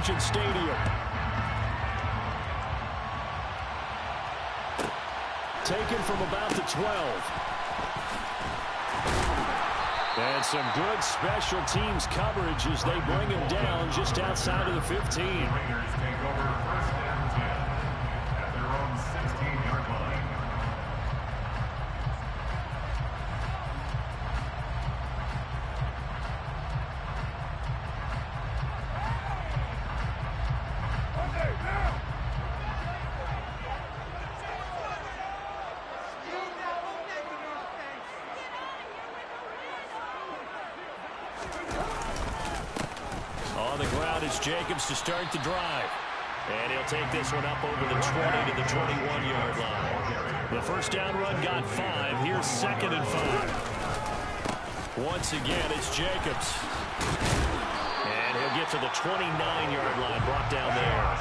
Allegiant Stadium. Taken from about the 12. And some good special teams coverage as they bring him down just outside of the 15. Raiders take over first and 10 at their own 16-yard line. On the ground is Jacobs to start the drive. And he'll take this one up over the 20 to the 21-yard line. The first down run got 5. Here's 2nd and 5. Once again, it's Jacobs. And he'll get to the 29-yard line, brought down there.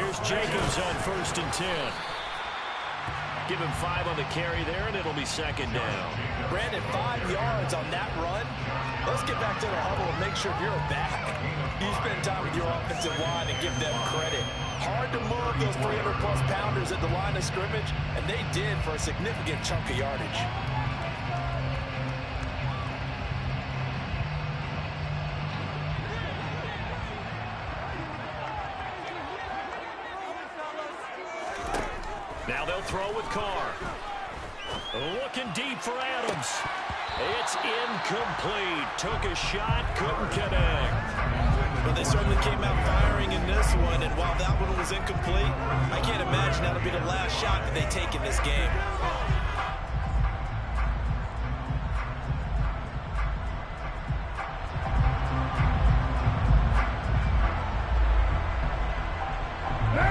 Here's Jacobs on 1st and 10. Give him 5 on the carry there, and it'll be 2nd down. Brandon, 5 yards on that run. Let's get back to the huddle and make sure you're back. You spend time with your offensive line and give them credit. Hard to move those 300-plus pounders at the line of scrimmage, and they did for a significant chunk of yardage. Now they'll throw with Carr. Looking deep for Adams. It's incomplete. Took a shot, couldn't connect. Well, they certainly came out firing in this one, and while that one was incomplete, I can't imagine that'll be the last shot that they take in this game.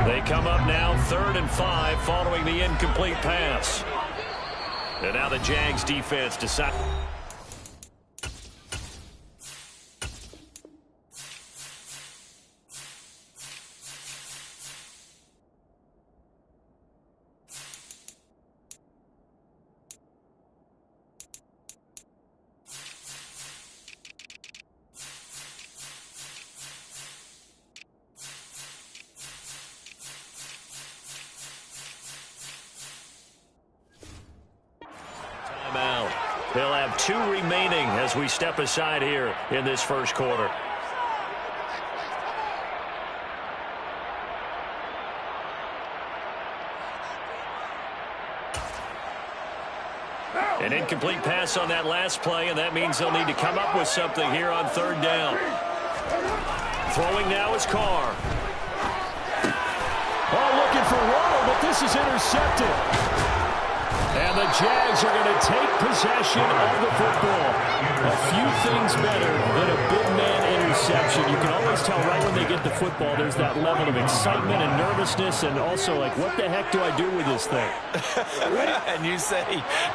They come up now 3rd and 5 following the incomplete pass. And now the Jags defense decide. They'll have 2 remaining as we step aside here in this first quarter. An incomplete pass on that last play, and that means they'll need to come up with something here on 3rd down. Throwing now is Carr. Oh, looking for Waddle, but this is intercepted. And the Jags are going to take possession of the football. A few things better than a big man interception. You can always tell right when they get the football, there's that level of excitement and nervousness, and also like, what the heck do I do with this thing? And you say,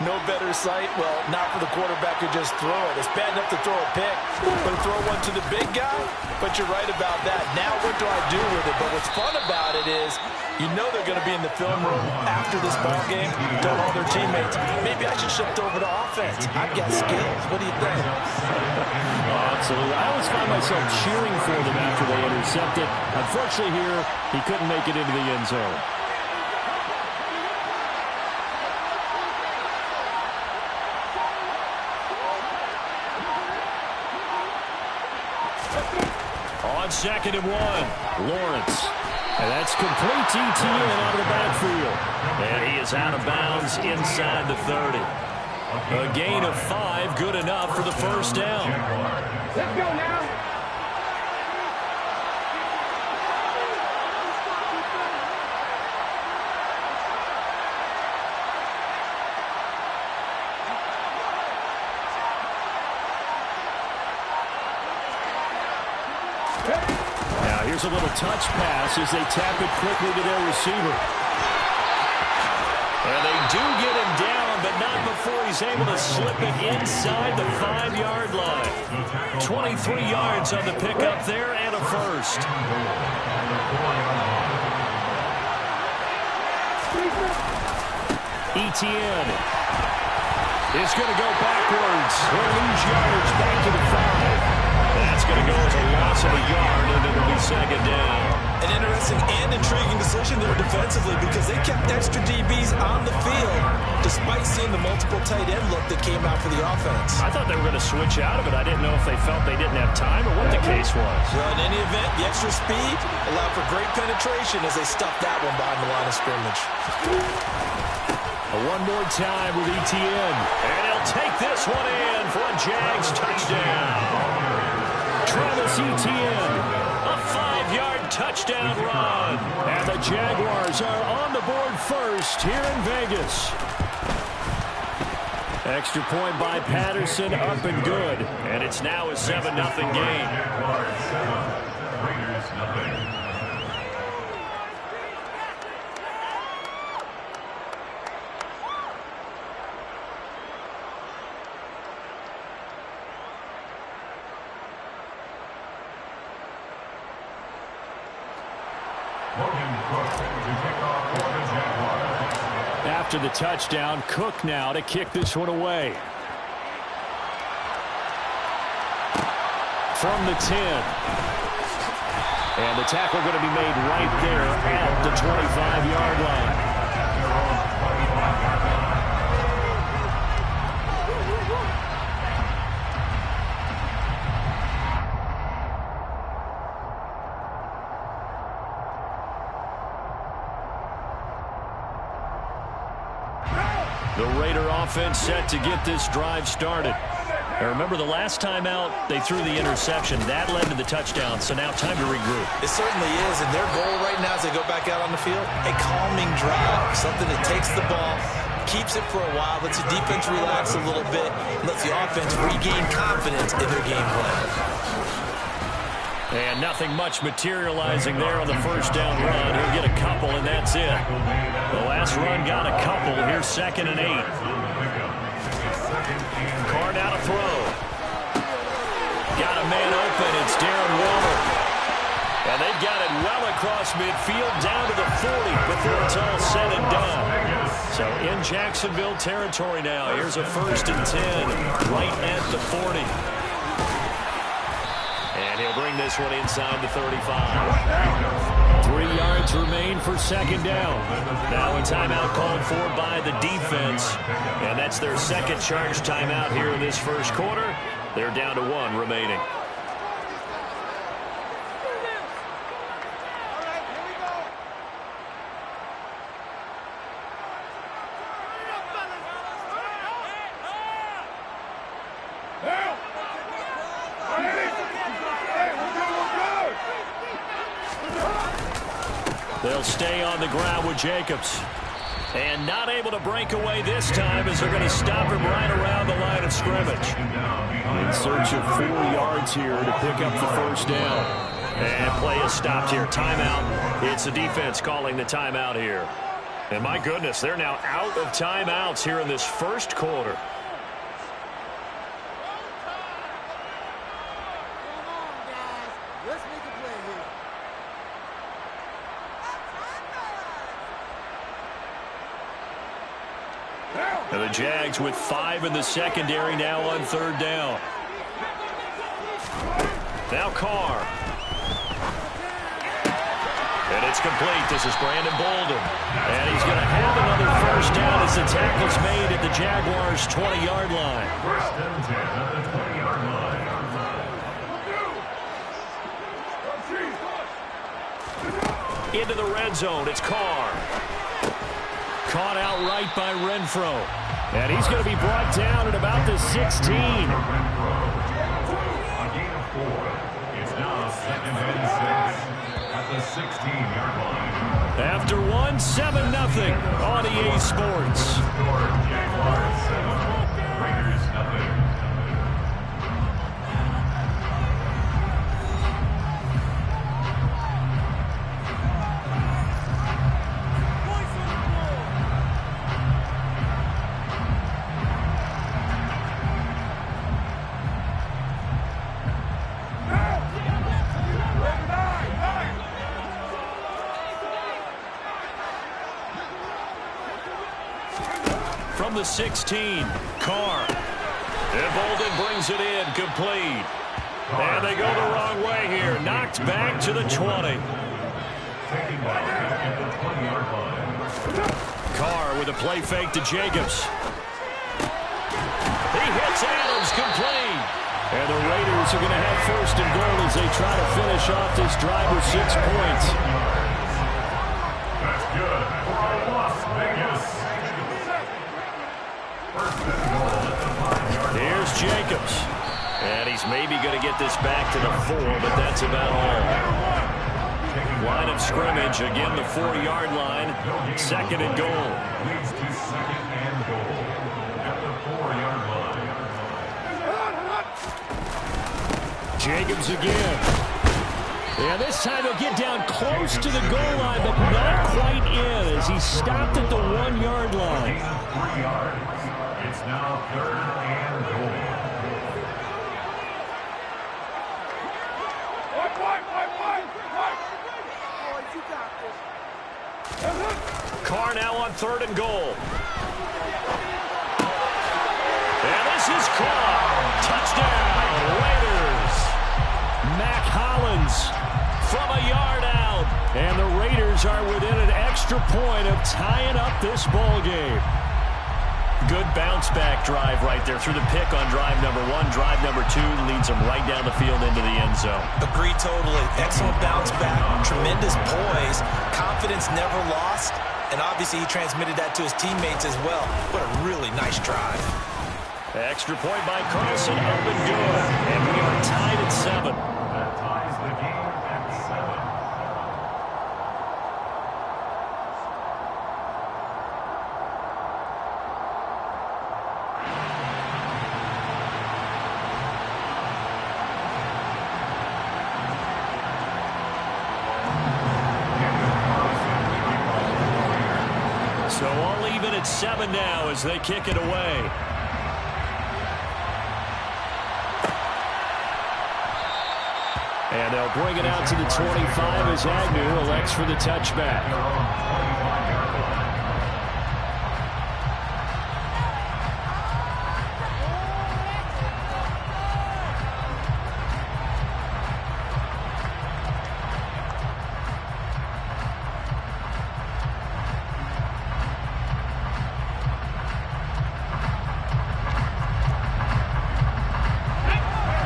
no better sight? Well, not for the quarterback to just throw it. It's bad enough to throw a pick, but to throw one to the big guy? But you're right about that. Now what do I do with it? But what's fun about it is, you know they're going to be in the film room after this ball game, tell all their teammates, maybe I should shift over to offense. I've got skills. What do you think? Oh, absolutely. I always find myself cheering for them after they intercept it. Unfortunately here, he couldn't make it into the end zone. On 2nd and 1, Lawrence. And that's complete ETN out of the backfield. And he is out of bounds inside the 30. A gain of 5, good enough for the first down. Let's go now. Now here's a little touch pass as they tap it quickly to their receiver. And they do get him down, but not before he's able to slip it inside the 5-yard line. 23 yards on the pickup there and a first. Etienne. is going to go backwards. He'll lose yardage back to the 5. That's going to go as a loss of a yard, and it'll be second down. An interesting and intriguing decision there defensively because they kept extra DBs on the field despite seeing the multiple tight end look that came out for the offense. I thought they were going to switch out of it. I didn't know if they felt they didn't have time or what the case was. Well, in any event, the extra speed allowed for great penetration as they stuffed that one behind the line of scrimmage. One more time with ETN. And he'll take this one in for a Jags touchdown. Travis Etienne, a 5-yard touchdown run. And the Jaguars are on the board first here in Vegas. Extra point by Patterson, up and good. And it's now a 7-0 game. Jaguars 7, Raiders nothing. After the touchdown, Cook now to kick this one away. From the 10. And the tackle going to be made right there at the 25-yard line. The Raider offense set to get this drive started. Now remember, the last time out, they threw the interception. That led to the touchdown, so now time to regroup. It certainly is, and their goal right now as they go back out on the field, a calming drive, something that takes the ball, keeps it for a while, lets the defense relax a little bit, lets the offense regain confidence in their game plan. And nothing much materializing there on the first down run. He'll get a couple, and that's it. The last run got a couple. Here's 2nd and 8. Carr now to throw. Got a man open. It's Darren Waller. And they've got it well across midfield down to the 40 before it's all said and done. So in Jacksonville territory now. Here's a 1st and 10 right at the 40. And he'll bring this one inside the 35. 3 yards remain for 2nd down. Now a timeout called for by the defense. And that's their 2nd charge timeout here in this first quarter. They're down to 1 remaining. They'll stay on the ground with Jacobs. And not able to break away this time as they're going to stop him right around the line of scrimmage. In search of 4 yards here to pick up the 1st down. And play is stopped here. Timeout. It's the defense calling the timeout here. And my goodness, they're now out of timeouts here in this first quarter. And the Jags with 5 in the secondary now on 3rd down. Now Carr. And it's complete. This is Brandon Bolden. And he's going to have another 1st down as the tackle's made at the Jaguars' 20-yard line. 1st and 10 at the 20-yard line. Into the red zone. It's Carr. Caught out right by Renfro. And he's going to be brought down at about the 16. A gain of 4. It's now 2nd and 6 at the 16-yard line. After 1, 7-0 on EA Sports. Jaguars 7, Raiders nothing. From from the 16. Carr. And Bolden brings it in, complete. And they go the wrong way here. Knocked back to the 20. Carr with a play fake to Jacobs. He hits Adams, complete. And the Raiders are going to have first and goal as they try to finish off this drive with 6 points. That's good for Las Vegas. First and goal at the 5-yard line. Here's Jacobs. And he's maybe going to get this back to the 4, but that's about all. Line of scrimmage, again the 4-yard line. Second and goal. Leads to second and goal at the 4-yard line. Jacobs again. And this time he'll get down close to the goal line, but not quite in as he stopped at the 1-yard line. 3 yards. It's now third and goal. Carr now on third and goal. And this is caught. Touchdown, Raiders. Mac Hollins from a yard out. And the Raiders are within an extra point of tying up this ball game. Good bounce-back drive right there through the pick on drive number 1. Drive number 2 leads them right down the field into the end zone. Agree totally. Excellent bounce back. Tremendous poise. Confidence never lost. And obviously he transmitted that to his teammates as well. What a really nice drive. Extra point by Carlson, up and good. And we are tied at 7. That ties the game at 7. So all even at 7 now as they kick it away. And they'll bring it out to the 25 as Agnew elects for the touchback.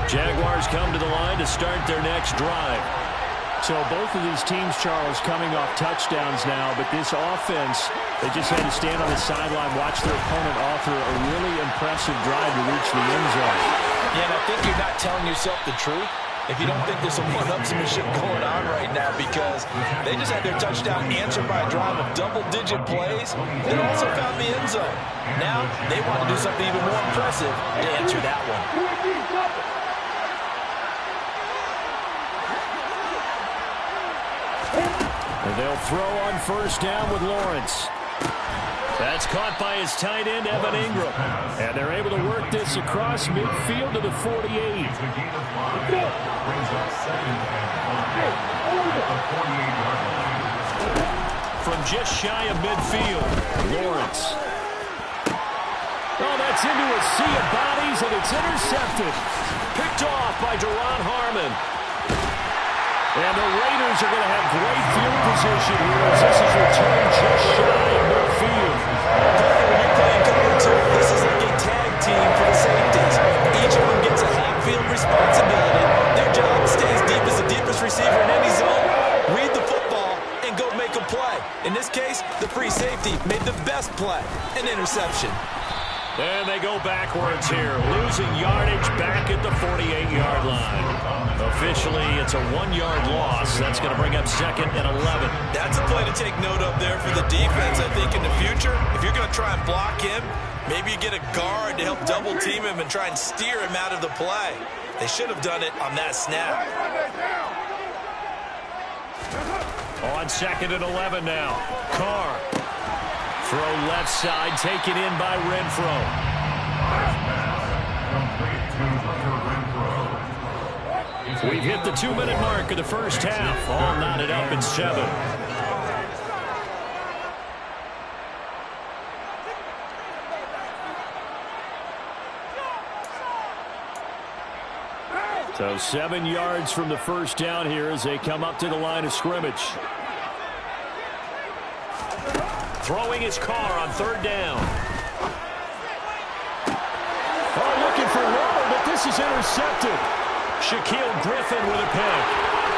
Jaguars come to the line to start their next drive. So both of these teams, Charles, coming off touchdowns now, but this offense, they just had to stand on the sideline, watch their opponent offer a really impressive drive to reach the end zone. Yeah, and I think you're not telling yourself the truth if you don't think there's some one-upsmanship going on right now, because they just had their touchdown answered by a drive of double-digit plays that also found the end zone. Now they want to do something even more impressive to answer that one. And they'll throw on first down with Lawrence. That's caught by his tight end, Evan Ingram. And they're able to work this across midfield to the 48. Brings up second and 5 at the 48-yard line. From just shy of midfield, Lawrence. Oh, that's into a sea of bodies, and it's intercepted. Picked off by Deron Harmon. And the Raiders are going to have great field position here as this is returned just shy of midfield. When you're playing cover 2, this is like a tag team for the safeties. Each of them gets a half-field responsibility. Their job stays deep as the deepest receiver in any zone. Read the football and go make a play. In this case, the free safety made the best play, an interception. And they go backwards here, losing yardage back at the 48-yard line. Officially, it's a 1-yard loss. That's going to bring up second and 11. That's a play to take note of there for the defense, I think, in the future. If you're going to try and block him, maybe you get a guard to help double-team him and try and steer him out of the play. They should have done it on that snap. On second and 11 now. Carr. Throw left side, taken in by Renfro. We've hit the 2-minute mark of the first half. All knotted up at 7. So 7 yards from the first down here as they come up to the line of scrimmage. Throwing his car on third down. Oh, looking for Waller, but this is intercepted. Shaquille Griffin with a pick.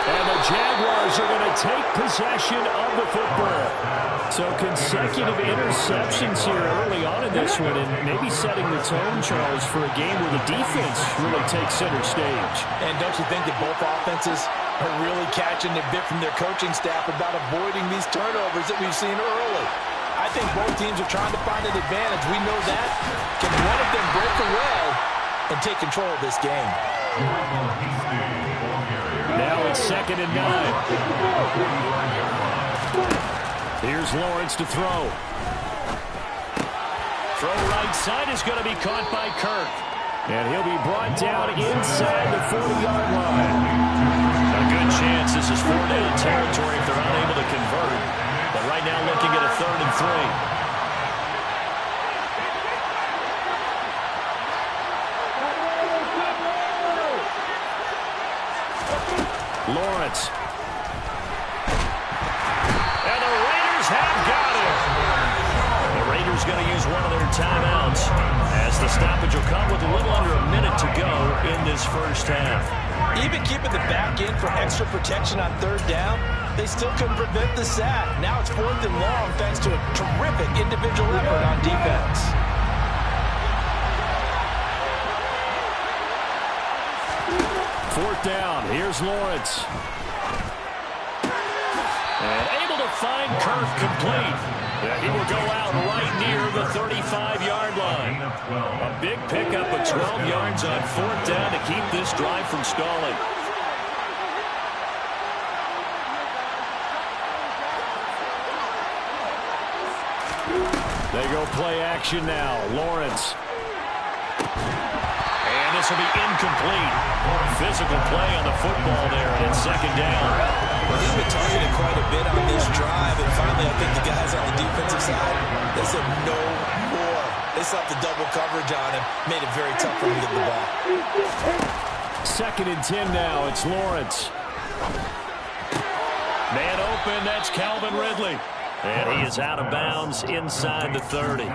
And the Jaguars are going to take possession of the football. So consecutive interceptions here early on in this one, and maybe setting the tone, Charles, for a game where the defense really takes center stage. And don't you think that both offenses are really catching a bit from their coaching staff about avoiding these turnovers that we've seen early? I think both teams are trying to find an advantage. We know that. Can one of them break away and take control of this game? Now it's 2nd and 9. Here's Lawrence to throw. Throw right side is going to be caught by Kirk. And he'll be brought down inside the 40-yard line. A good chance this is 4-down territory if they're unable to convert. But right now looking at a 3rd and 3. Lawrence. And the Raiders have got him. The Raiders going to use one of their timeouts as the stoppage will come with a little under a minute to go in this first half. Even keeping the back in for extra protection on 3rd down, they still couldn't prevent the sack. Now it's 4th and long thanks to a terrific individual effort on defense. Fourth down. Here's Lawrence. And able to find Kirk complete. Yeah, he will go out right near the 35-yard line. A big pickup of 12 yards on 4th down to keep this drive from stalling. They go play action now. Lawrence. And this will be incomplete. Physical play on the football there, and it's 2nd down. Well, he's been targeted quite a bit on this drive, and finally I think the guys on the defensive side, they said no more. They stopped the double coverage on him, made it very tough for him to get the ball. 2nd and 10 now. It's Lawrence. Man open, that's Calvin Ridley. And he is out of bounds inside the 30.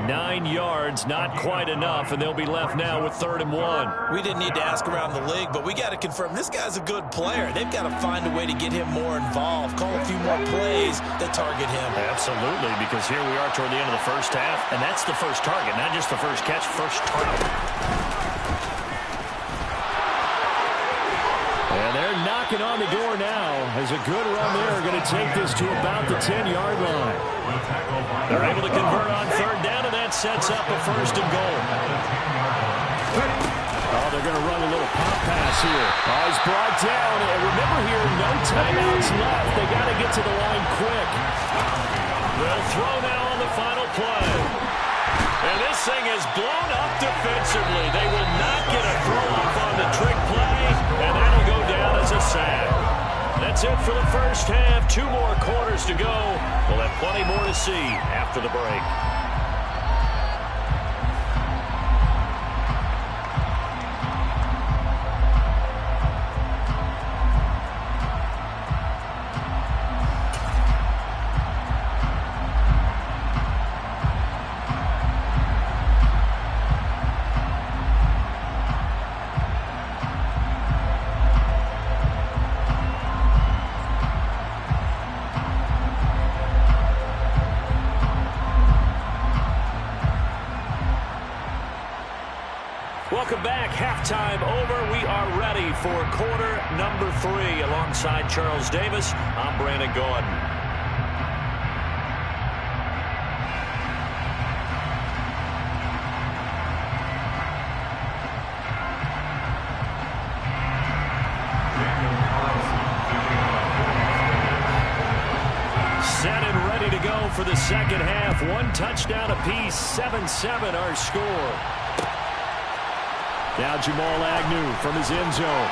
9 yards, not quite enough, and they'll be left now with 3rd and 1. We didn't need to ask around the league, but we got to confirm this guy's a good player. They've got to find a way to get him more involved, call a few more plays that target him. Absolutely, because here we are toward the end of the first half, and that's the first target, not just the first catch, first target. And they're knocking on the door now as a good run there going to take this to about the 10-yard line. They're able to convert on 3rd down, and that sets up a 1st and goal. Oh, they're going to run a little pop pass here. Oh, he's brought down. And remember here, no timeouts left. They got to get to the line quick. They'll throw now on the final play. And this thing is blown up defensively. They will not get a throw off on the trick play, and that'll go down as a sack. That's it for the first half. 2 more quarters to go. We'll have plenty more to see after the break. Welcome back. Halftime over. We are ready for quarter number 3. Alongside Charles Davis, I'm Brandon Gaudin. Set and ready to go for the second half. 1 touchdown apiece. 7-7 our score. Now Jamal Agnew from his end zone.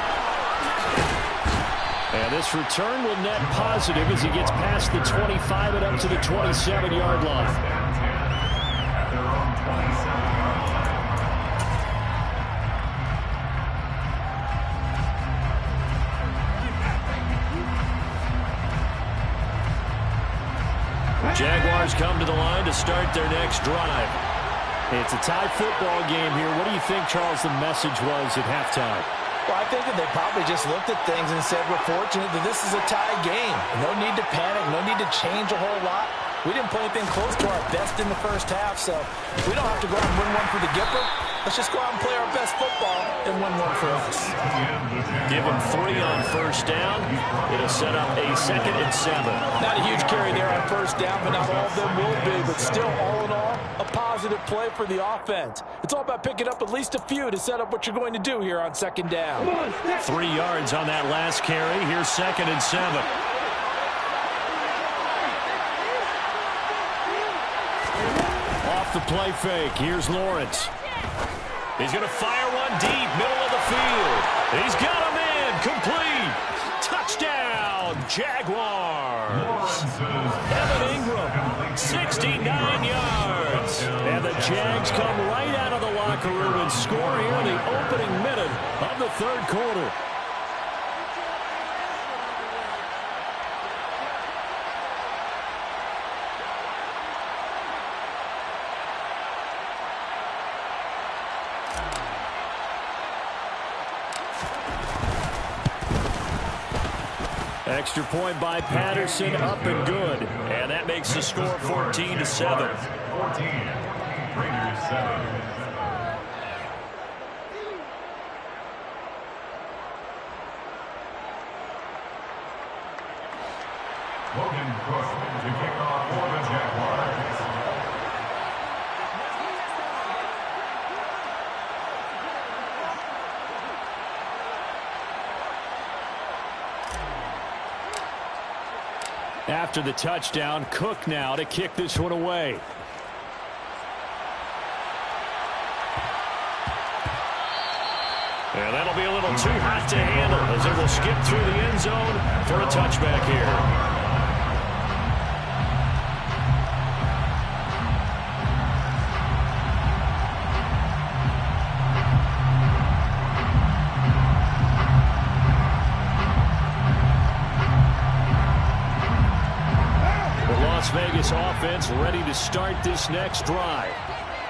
And this return will net positive as he gets past the 25 and up to the 27-yard line. Jaguars come to the line to start their next drive. It's a tie football game here. What do you think, Charles, the message was at halftime? Well, I think that they probably just looked at things and said, we're fortunate that this is a tie game. No need to panic. No need to change a whole lot. We didn't play anything close to our best in the first half, so we don't have to go out and win one for the Gipper. Let's just go out and play our best football and win one for us. Give them 3 on first down. It'll set up a 2nd and 7. Not a huge carry there on first down, but not all of them will be. But still, all in all, a positive play for the offense. It's all about picking up at least a few to set up what you're going to do here on 2nd down. 3 yards on that last carry. Here's 2nd and 7. Off the play fake. Here's Lawrence. He's going to fire one deep, middle of the field. He's got him in. Complete. Touchdown, Jaguars. Evan Ingram, 69 yards. And the Jags come right out of the locker room and score here in the opening minute of the 3rd quarter. Extra point by Patterson, up and good. And that makes the score 14-7. 14. Raiders 7. Logan Cook to kick off for the Jaguars. After the touchdown, Cook now to kick this one away. And that'll be a little too hot to handle as it will skip through the end zone for a touchback here. Vegas offense ready to start this next drive.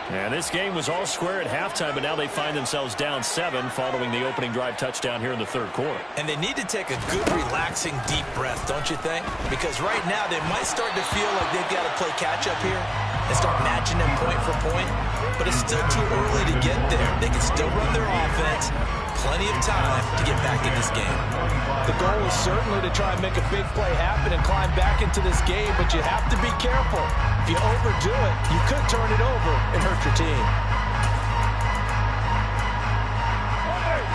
And this game was all square at halftime, but now they find themselves down 7 following the opening drive touchdown here in the 3rd quarter. And they need to take a good, relaxing, deep breath, don't you think? Because right now they might start to feel like they've got to play catch-up here and start matching them point for point. But it's still too early to get there. They can still run their offense. Plenty of time to get back in this game. The goal is certainly to try and make a big play happen and climb back into this game, but you have to be careful. If you overdo it, you could turn it over and hurt your team.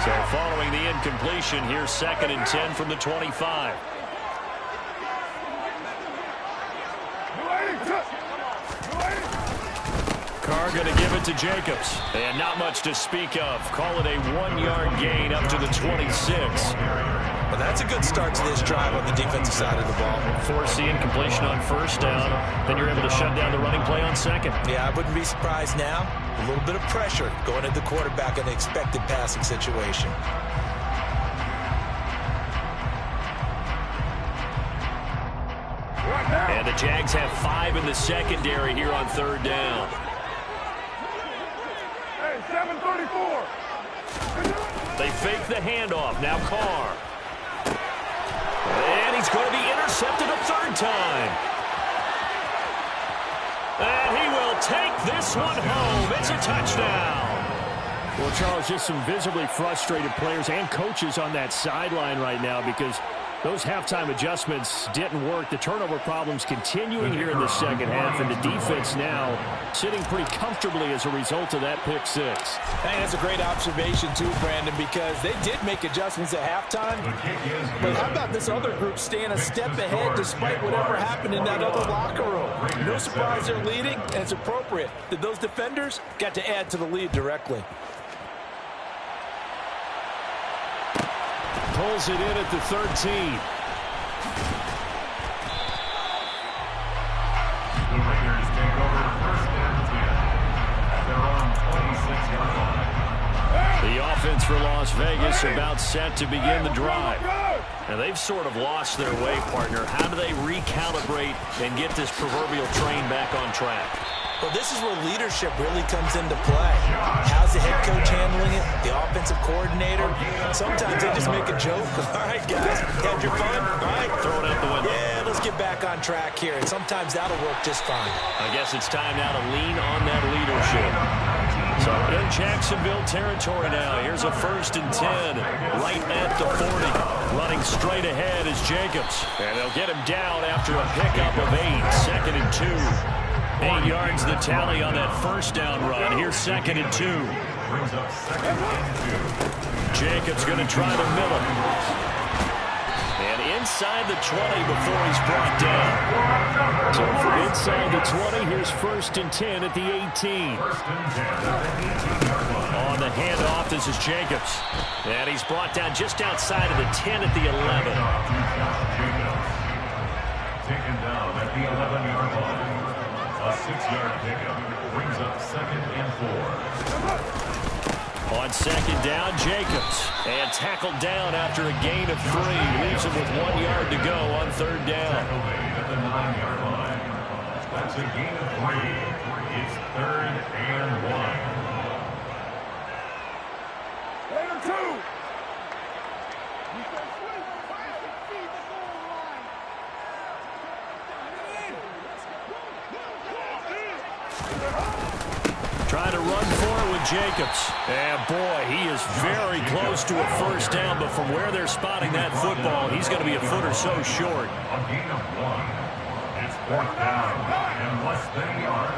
So following the incompletion, here's 2nd and 10 from the 25. Carr going to give it to Jacobs. And not much to speak of. Call it a 1-yard gain up to the 26. Well, that's a good start to this drive on the defensive side of the ball. Force the incompletion on first down. Then you're able to shut down the running play on 2nd. Yeah, I wouldn't be surprised now. A little bit of pressure going at the quarterback in an expected passing situation. And the Jags have 5 in the secondary here on 3rd down. Hey, 734. They fake the handoff. Now Carr. And he's going to be intercepted a 3rd time. And he will take this one home. It's a touchdown. Well, Charles, just some visibly frustrated players and coaches on that sideline right now because those halftime adjustments didn't work. The turnover problems continuing here in the 2nd half, and the defense now sitting pretty comfortably as a result of that pick 6. Hey, that's a great observation too, Brandon, because they did make adjustments at halftime. But how about this other group staying a step ahead despite whatever happened in that other locker room? No surprise they're leading, and it's appropriate that those defenders got to add to the lead directly. Pulls it in at the 13. The Raiders take over 1st and 10. They're on 26-yard line. The offense for Las Vegas about set to begin the drive. And they've sort of lost their way, partner. How do they recalibrate and get this proverbial train back on track? Well, this is where leadership really comes into play. How's the head coach handling it? The offensive coordinator? Sometimes they just make a joke. All right, guys, had your fun? All right, throw it out the window. Yeah, let's get back on track here. And sometimes that'll work just fine. I guess it's time now to lean on that leadership. So in Jacksonville territory now. Here's a 1st and 10 right at the 40. Running straight ahead is Jacobs. And they'll get him down after a pickup of 8. 2nd and 2. 8 yards the tally on that 1st down run. Here's 2nd and 2. Brings up 2nd and 2. Jacobs going to try to mill him. And inside the 20 before he's brought down. So from inside the 20, here's 1st and 10 at the 18. 1st and 10 at the 18-yard line. On the handoff, this is Jacobs. And he's brought down just outside of the 10 at the 11. Taken down at the 11-yard line. A 6-yard pickup brings up 2nd and 4. On 2nd down, Jacobs. And tackled down after a gain of 3. Leaves him with 1 yard to go on 3rd down. Tackled at the 9-yard line. That's a gain of 3. It's 3rd and 1. Later 2. Trying to run for it with Jacobs. And boy, he is very close to a 1st down, but from where they're spotting that football, he's going to be a foot or so short. A gain of 1. It's 4th down and less than a yard.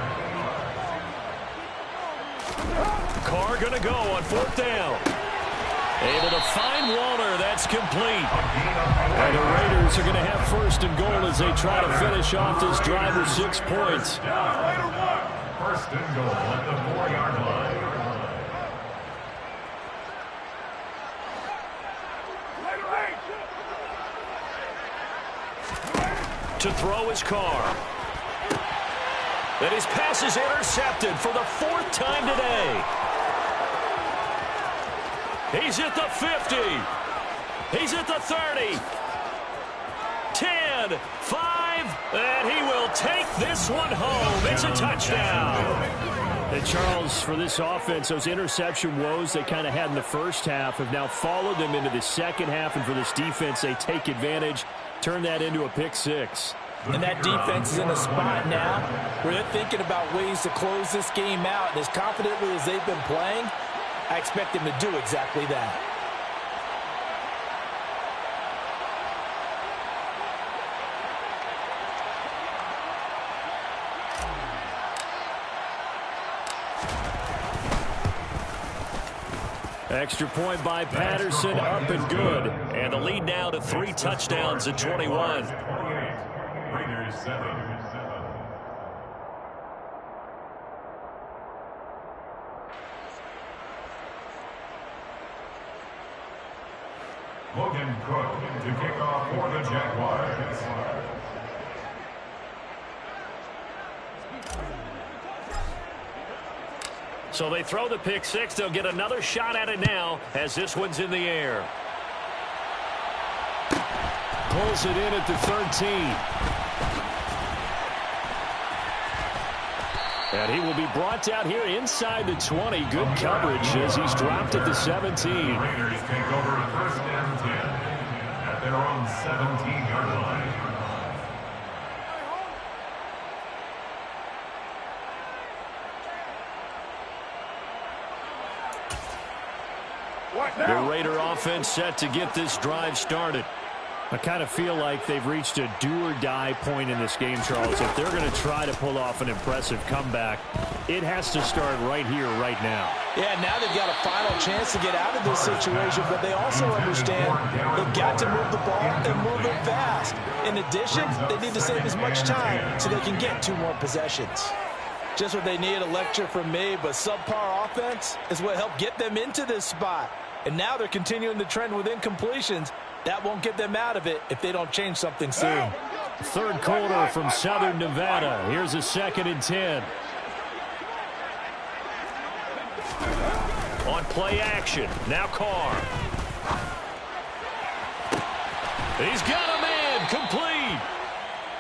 Carr going to go on 4th down. Able to find Walter. That's complete. And the Raiders are going to have 1st and goal as they try to finish off this drive with 6 points. 1st and goal at the 4-yard line. To throw his Carr. And his pass is intercepted for the 4th time today. He's at the 50. He's at the 30. 10, 5, and he will take this one home. It's a touchdown. And Charles, for this offense, those interception woes they kind of had in the first half have now followed them into the second half, and for this defense, they take advantage, turn that into a pick 6. And that defense is in a spot now where they're thinking about ways to close this game out. And as confidently as they've been playing, I expect them to do exactly that. Extra point by Patterson, up and good. And the lead now to 3 touchdowns at 21. 28. Raiders 7. Logan Cook to kick off for the Jaguars. So they throw the pick 6. They'll get another shot at it now as this one's in the air. Pulls it in at the 13. And he will be brought down here inside the 20. Good coverage as he's dropped at the 17. Raiders take over 1st and 10 at their own 17-yard line. The Raider offense set to get this drive started. I kind of feel like they've reached a do-or-die point in this game, Charles. If they're going to try to pull off an impressive comeback, it has to start right here, right now. Yeah, now they've got a final chance to get out of this situation, but they also understand they've got to move the ball and move it fast. In addition, they need to save as much time so they can get 2 more possessions. Just what they need, a lecture from me, but subpar offense is what helped get them into this spot. And now they're continuing the trend with incompletions. That won't get them out of it if they don't change something soon. 3rd quarter from Southern Nevada. Here's a 2nd and 10. On play action, now Carr. He's got a man, complete.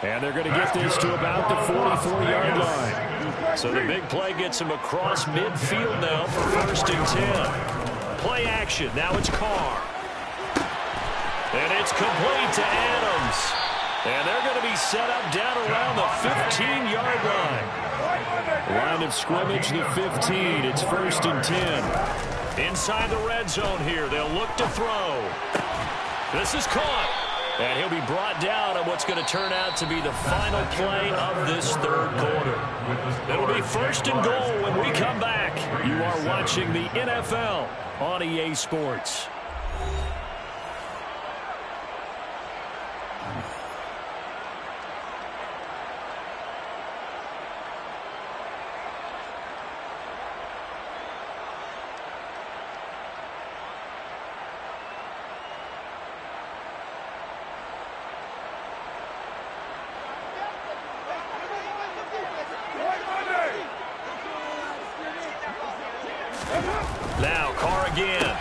And they're going to get this to about the 44-yard line. So the big play gets him across midfield now for 1st and 10. Play action. Now it's Carr. And it's complete to Adams. And they're going to be set up down around the 15-yard line. Line of scrimmage, the 15. It's 1st and 10. Inside the red zone here. They'll look to throw. This is caught. And he'll be brought down on what's going to turn out to be the final play of this 3rd quarter. It'll be 1st and goal when we come back. You are watching the NFL on EA Sports. Now Carr again.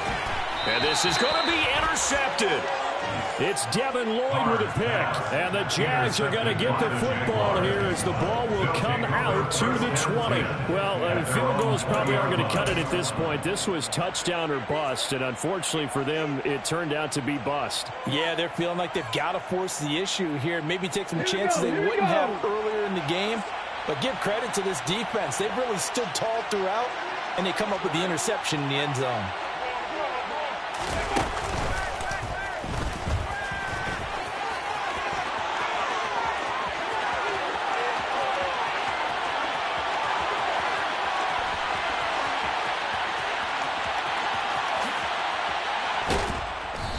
And this is going to be intercepted. It's Devin Lloyd with a pick. And the Jags are going to get the football here as the ball will come out to the 20. Well, field goals probably aren't going to cut it at this point. This was touchdown or bust. And unfortunately for them, it turned out to be bust. Yeah, they're feeling like they've got to force the issue here. Maybe take some chances they wouldn't have earlier in the game. But give credit to this defense. They've really stood tall throughout. And they come up with the interception in the end zone.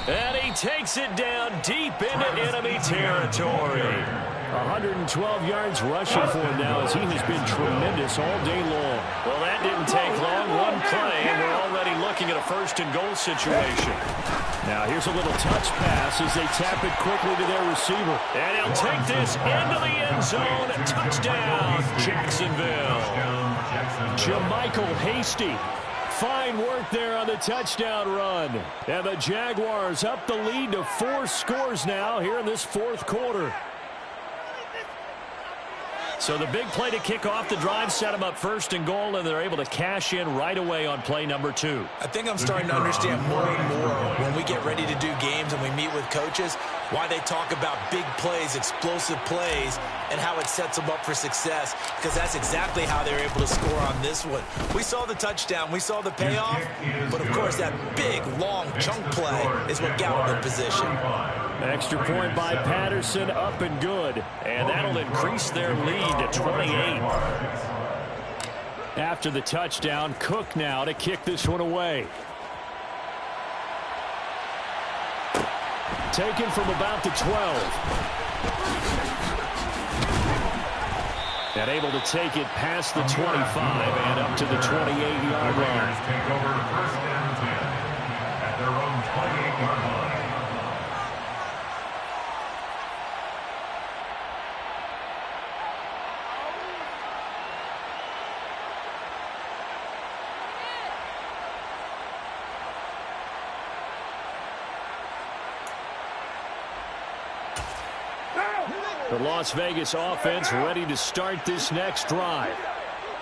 And he takes it down deep into enemy territory. 112 yards rushing for him now as he has been tremendous all day long. Well, that didn't take long. One play, and we're already looking at a 1st and goal situation. Now here's a little touch pass as they tap it quickly to their receiver. And he'll take this into the end zone. Touchdown, Jacksonville. Jermichael Hasty. Fine work there on the touchdown run. And the Jaguars up the lead to 4 scores now here in this 4th quarter. So the big play to kick off the drive set them up 1st and goal, and they're able to cash in right away on play number 2. I think I'm starting to understand more and more when we get ready to do games and we meet with coaches why they talk about big plays, explosive plays, and how it sets them up for success, because that's exactly how they're able to score on this one. We saw the touchdown. We saw the payoff. But, of course, that big, long chunk play is what got them in position. Extra point by Patterson, up and good. And that'll increase their lead to 28. After the touchdown, Cook now to kick this one away. Taken from about the 12. And able to take it past the 25 and up to the 28-yard line. Take over 1st and 10 at their own 28-yard line. The Las Vegas offense ready to start this next drive.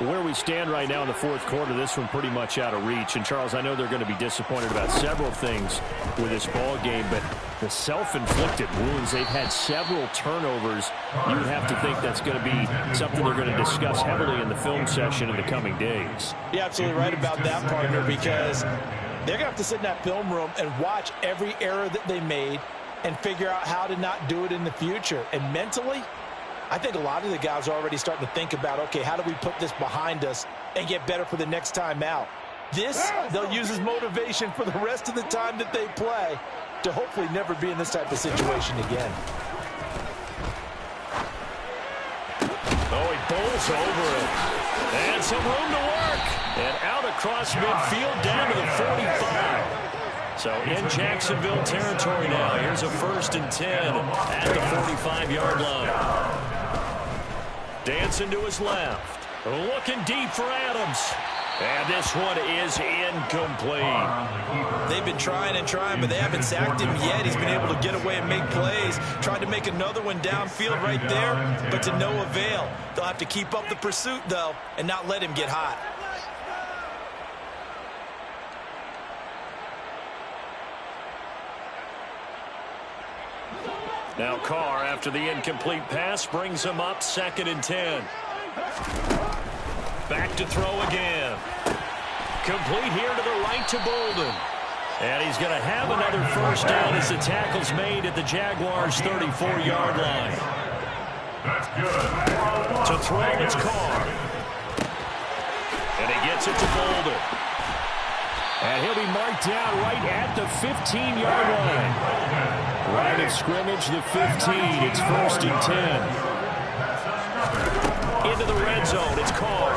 Where we stand right now in the 4th quarter, this one pretty much out of reach. And, Charles, I know they're going to be disappointed about several things with this ball game, but the self-inflicted wounds, they've had several turnovers. You would have to think that's going to be something they're going to discuss heavily in the film session in the coming days. You're absolutely right about that, partner, because they're going to have to sit in that film room and watch every error that they made and figure out how to not do it in the future. And mentally, I think a lot of the guys are already starting to think about, okay, how do we put this behind us and get better for the next time out? This, they'll use as motivation for the rest of the time that they play to hopefully never be in this type of situation again. Oh, he bowls over it. And some room to work. And out across midfield down to the 45. So in Jacksonville territory now. Here's a 1st and 10 at the 45-yard line. Dancing to his left. Looking deep for Adams. And this one is incomplete. They've been trying and trying, but they haven't sacked him yet. He's been able to get away and make plays. Tried to make another one downfield right there, but to no avail. They'll have to keep up the pursuit, though, and not let him get hot. Now Carr, after the incomplete pass, brings him up 2nd and 10. Back to throw again. Complete here to the right to Bolden. And he's going to have another first down as the tackle's made at the Jaguars' 34-yard line. That's good. To throw, it's Carr. And he gets it to Bolden. And he'll be marked down right at the 15-yard line. Line of scrimmage, the 15. It's 1st and 10. Into the red zone, it's Carr.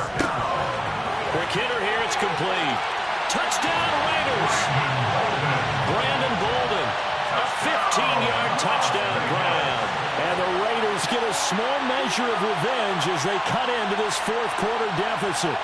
Quick hitter here, it's complete. Touchdown, Raiders. Brandon Bolden, a 15-yard touchdown grab. And the Raiders get a small measure of revenge as they cut into this 4th quarter deficit.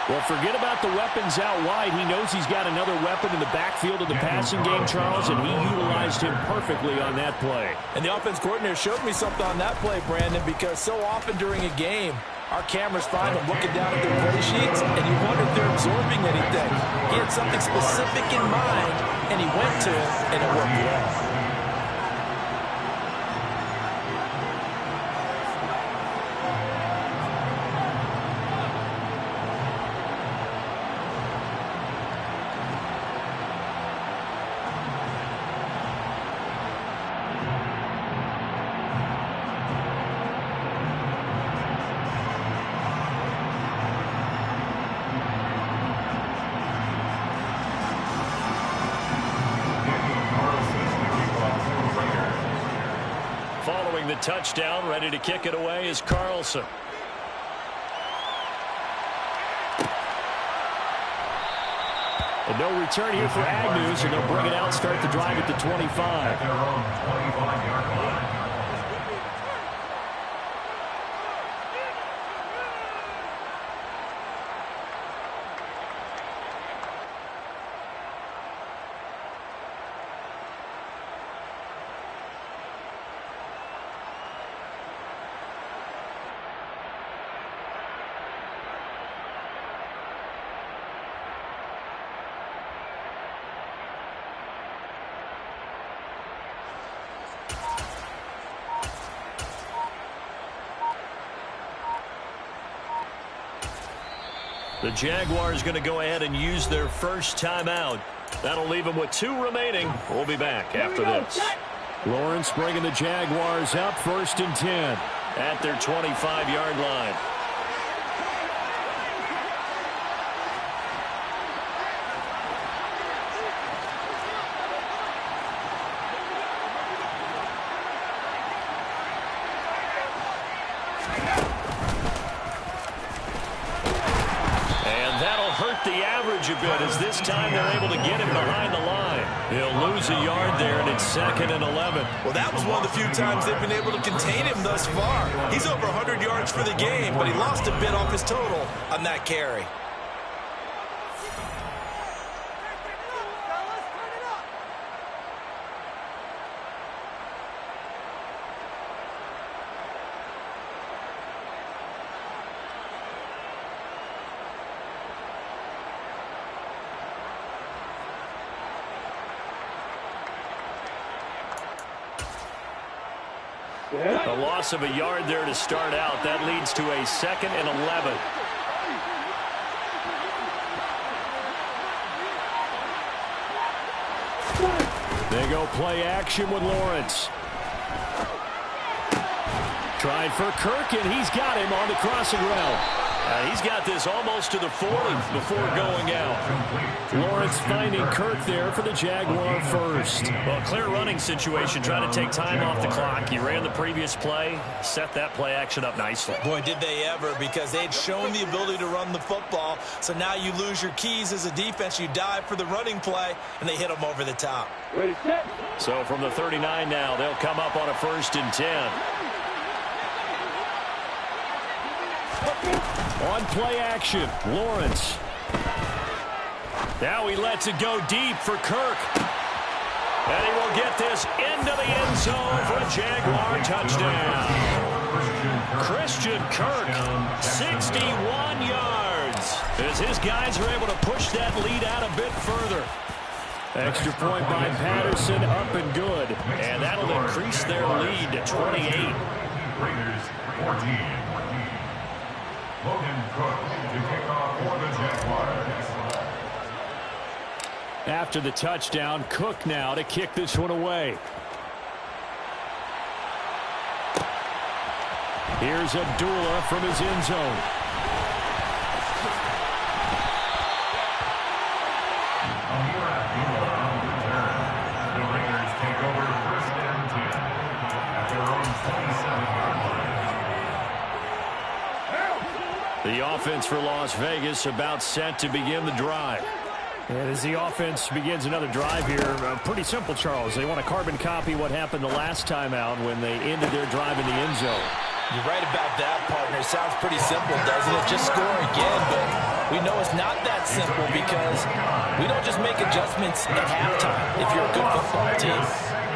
Well, forget about the weapons out wide. He knows he's got another weapon in the backfield of the passing game, Charles, and he utilized him perfectly on that play. And the offense coordinator showed me something on that play, Brandon, because so often during a game, our cameras find them looking down at their play sheets, and you wonder if they're absorbing anything. He had something specific in mind, and he went to it, and it worked well. The touchdown, ready to kick it away is Carlson. And no return here for Agnew, so they'll bring it out, start the drive at the 25. At their own 25-yard line. The Jaguars going to go ahead and use their first timeout. That'll leave them with 2 remaining. We'll be back after this. Lawrence bringing the Jaguars up 1st and 10. At their 25-yard line. A bit as this time they're able to get him behind the line. He'll lose a yard there, and it's 2nd and 11. Well, that was one of the few times they've been able to contain him thus far. He's over 100 yards for the game, but he lost a bit off his total on that carry. A loss of a yard there to start out. That leads to a 2nd and 11. They go play action with Lawrence. Trying for Kirk, and he's got him on the crossing route. He's got this almost to the 40 before going out. Lawrence finding Kirk there for the Jaguar first. Well, clear running situation, trying to take time off the clock. He ran the previous play, set that play action up nicely. Boy, did they ever, because they had shown the ability to run the football. So now you lose your keys as a defense. You dive for the running play, and they hit them over the top. So from the 39 now, they'll come up on a 1st and 10. On play action, Lawrence. Now he lets it go deep for Kirk. And he will get this into the end zone for a Jaguar touchdown. Christian Kirk, 61 yards. As his guys are able to push that lead out a bit further. Extra point by Patterson, up and good. And that'll increase their lead to 28. Raiders 14. Logan Cook to kick off for the Jaguars. After the touchdown, Cook now to kick this one away. Here's Abdullah from his end zone. The Raiders take over first and 10 at their own 27-yard line. The offense for Las Vegas about set to begin the drive. And as the offense begins another drive here, pretty simple, Charles. They want to carbon copy what happened the last time out when they ended their drive in the end zone. You're right about that, partner. Sounds pretty simple, doesn't it? Just score again, but we know it's not that simple because we don't just make adjustments at halftime if you're a good football team.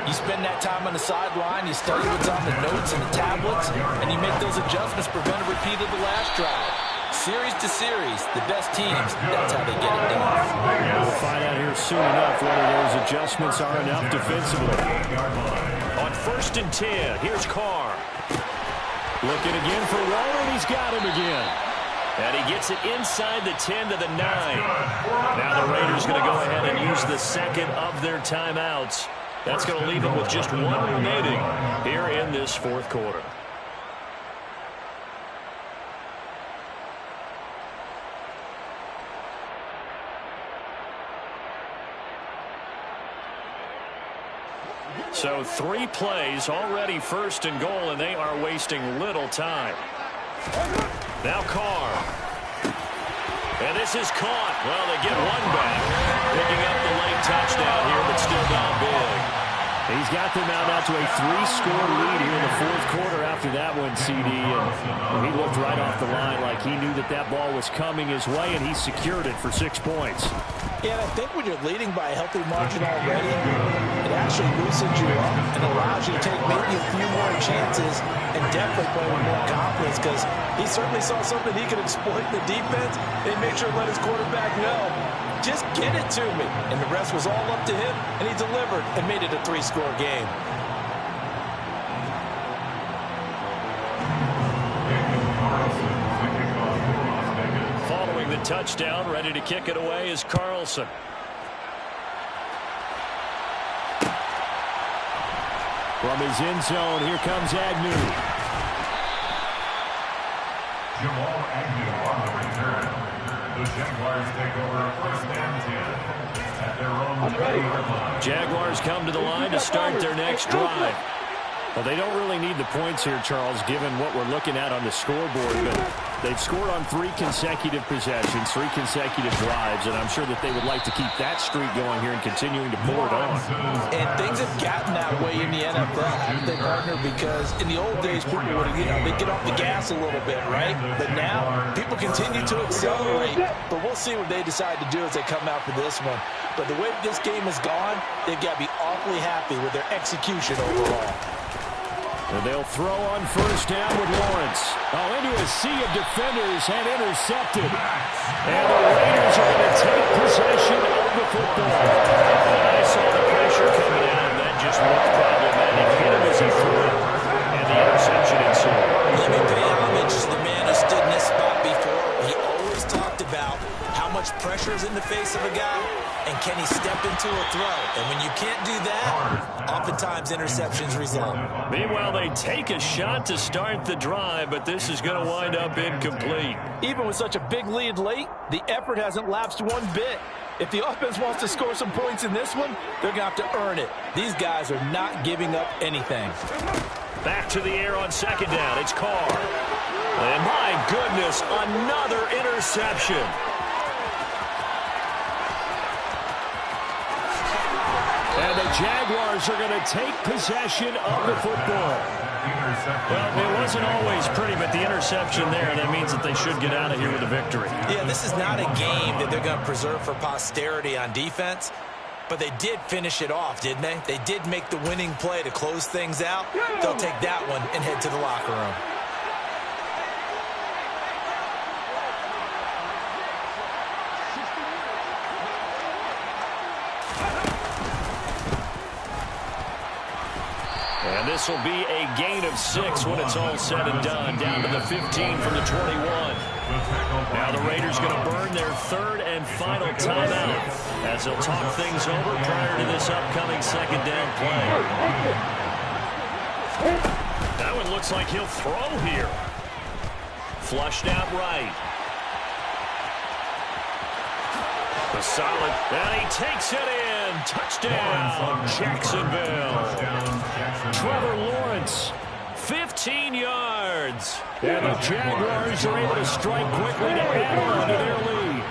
You spend that time on the sideline, you study what's on the notes and the tablets, and you make those adjustments, prevent a repeat of the last drive. Series to series, the best teams, that's how they get it done. We'll find out here soon enough whether those adjustments are enough defensively. On 1st and 10, here's Carr. Looking again for Waller, and he's got him again. And he gets it inside the 10 to the 9. Now the Raiders going to go ahead and use the second of their timeouts. That's going to leave them with just one remaining here in this fourth quarter. So 3 plays already 1st and goal, and they are wasting little time. Now Carr. And this is caught. Well, they get one back. Picking up the late touchdown here, but still not big. He's got them out to a 3-score lead here in the fourth quarter after that one, CD. And he looked right off the line like he knew that that ball was coming his way, and he secured it for 6 points. Yeah, and I think when you're leading by a healthy margin already, it actually loosens you up and allows you to take maybe a few more chances and definitely play with more confidence because he certainly saw something he could exploit in the defense and make sure to let his quarterback know, just get it to me. And the rest was all up to him, and he delivered and made it a 3-score game. Following the touchdown, ready to kick it away is Carlson. From his end zone, here comes Agnew. Jamal Agnew on the return. The Jaguars take over 1st and 10 at their own 20-yard line. Jaguars come to the line to start their next drive. Well, they don't really need the points here, Charles, given what we're looking at on the scoreboard. But they've scored on 3 consecutive possessions, 3 consecutive drives, and I'm sure that they would like to keep that streak going here and continuing to pour it on. And things have gotten that way in the NFL, haven't they, partner? Because in the old days, people would, they'd get off the gas a little bit, right? But now, people continue to accelerate. But we'll see what they decide to do as they come out for this one. But the way this game has gone, they've got to be awfully happy with their execution overall. And they'll throw on 1st down with Lawrence. Oh, into a sea of defenders and intercepted. And the Raiders are going to take possession of the football. And I saw the pressure coming out, and that just looked problematic. Hit him as he threw it, and the interception ensued. Let me pay homage to the man who stood in this spot before. He always talked about how much pressure is in the face of a guy, and can he step into a throw? And when you can't do that, oftentimes interceptions result. Meanwhile, they take a shot to start the drive, but this is going to wind up incomplete. Even with such a big lead late, the effort hasn't lapsed one bit. If the offense wants to score some points in this one, they're going to have to earn it. These guys are not giving up anything. Back to the air on 2nd down. It's Carr. And my goodness, another interception. And the Jaguars are going to take possession of the football. Well, it wasn't always pretty, but the interception there, that means that they should get out of here with a victory. Yeah, this is not a game that they're going to preserve for posterity on defense, but they did finish it off, didn't they? They did make the winning play to close things out. They'll take that one and head to the locker room. And this will be a gain of 6 when it's all said and done, down to the 15 from the 21. Now the Raiders going to burn their third and final timeout as they'll talk things over prior to this upcoming second down play. That one looks like he'll throw here. Flushed out right. The solid, and he takes it in. Touchdown, Jacksonville. Trevor Lawrence, 15 yards. And the Jaguars are able to strike quickly to add on to their lead.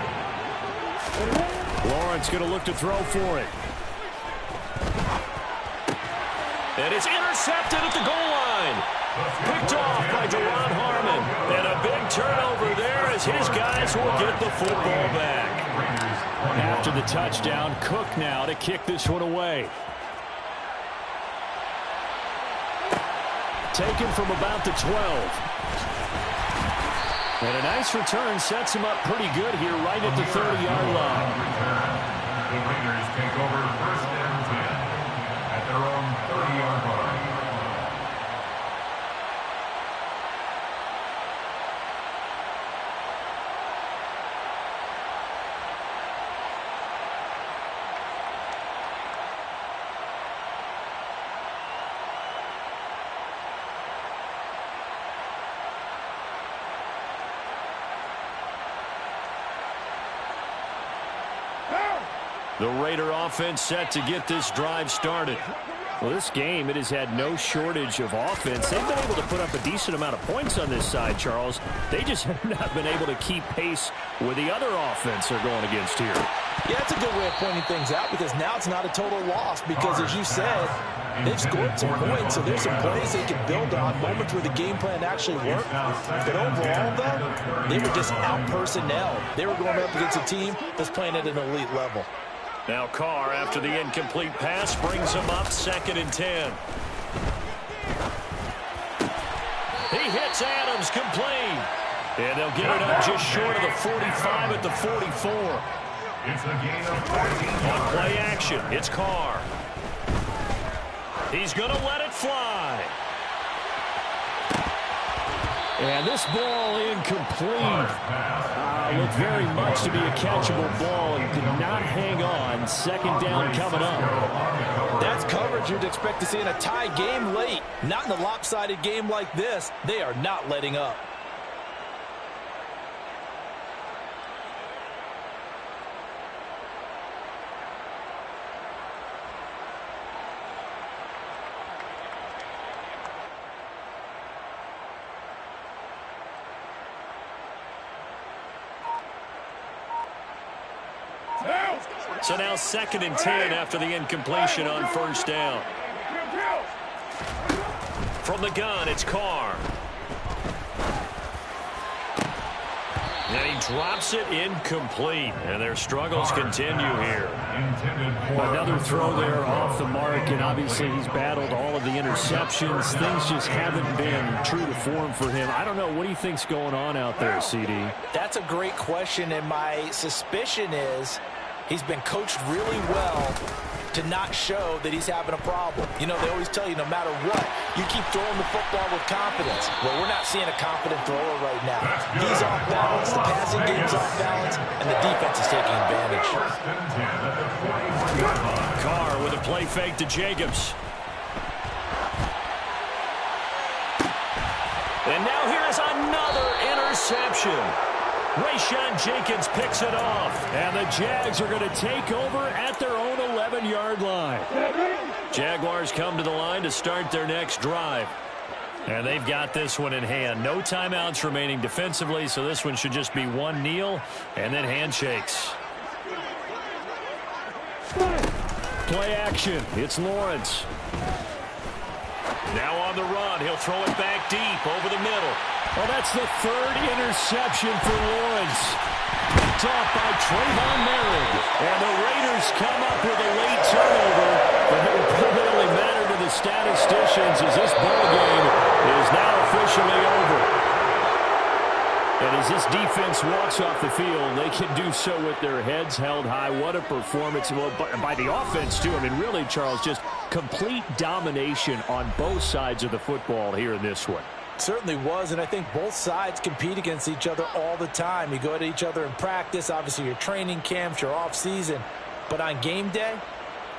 Lawrence going to look to throw for it. And it's intercepted at the goal line. Picked off by Deron Harmon. And a big turnover there as his guys will get the football back. After the touchdown, Cook now to kick this one away. Taken from about the 12. And a nice return sets him up pretty good here right at the 30-yard line. The Raiders take over first and 10 at their own 30-yard line. The Raider offense set to get this drive started. Well, this game, it has had no shortage of offense. They've been able to put up a decent amount of points on this side, Charles. They just have not been able to keep pace with the other offense they're going against here. Yeah, that's a good way of pointing things out because now it's not a total loss because, as you said, they've scored some points, so there's some plays they can build on, moments where the game plan actually worked. But overall, though, they were just out-personnel. They were going up against a team that's playing at an elite level. Now Carr, after the incomplete pass, brings him up 2nd and 10. He hits Adams complete. And they'll get it up just short of the 45 at the 44. It's a gain of 14 On yards. play action, it's Carr. He's going to let it fly. And this ball incomplete. Looked very much to be a catchable ball and could not hang on. 2nd down coming up. That's coverage you'd expect to see in a tie game late. Not in a lopsided game like this. They are not letting up. So now 2nd and 10 after the incompletion on 1st down. From the gun, it's Carr. And he drops it incomplete. And their struggles continue here. Another throw there off the mark, and obviously he's battled all of the interceptions. Things just haven't been true to form for him. I don't know. What do you think's going on out there, CD? That's a great question, and my suspicion is he's been coached really well to not show that he's having a problem. You know, they always tell you no matter what, you keep throwing the football with confidence. Well, we're not seeing a confident thrower right now. He's off balance, the passing game's off balance, and the defense is taking advantage. Carr with a play fake to Jacobs. And now here's another interception. Rayshawn Jenkins picks it off. And the Jags are going to take over at their own 11-yard line. Jaguars come to the line to start their next drive. And they've got this one in hand. No timeouts remaining defensively, so this one should just be one kneel and then handshakes. Play action. It's Lawrence. Now on the run, he'll throw it back deep over the middle. Well, that's the third interception for Lawrence. Picked off by Trayvon Merritt. And the Raiders come up with a late turnover, but it will primarily matter to the statisticians as this ball game is now officially over. And as this defense walks off the field, they can do so with their heads held high. What a performance. Well, by the offense, too. I mean, really, Charles, just complete domination on both sides of the football here in this one. Certainly was, and I think both sides compete against each other all the time. You go at each other in practice, obviously your training camps, your off-season. But on game day,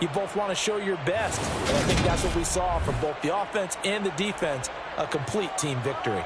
you both want to show your best. And I think that's what we saw from both the offense and the defense, a complete team victory.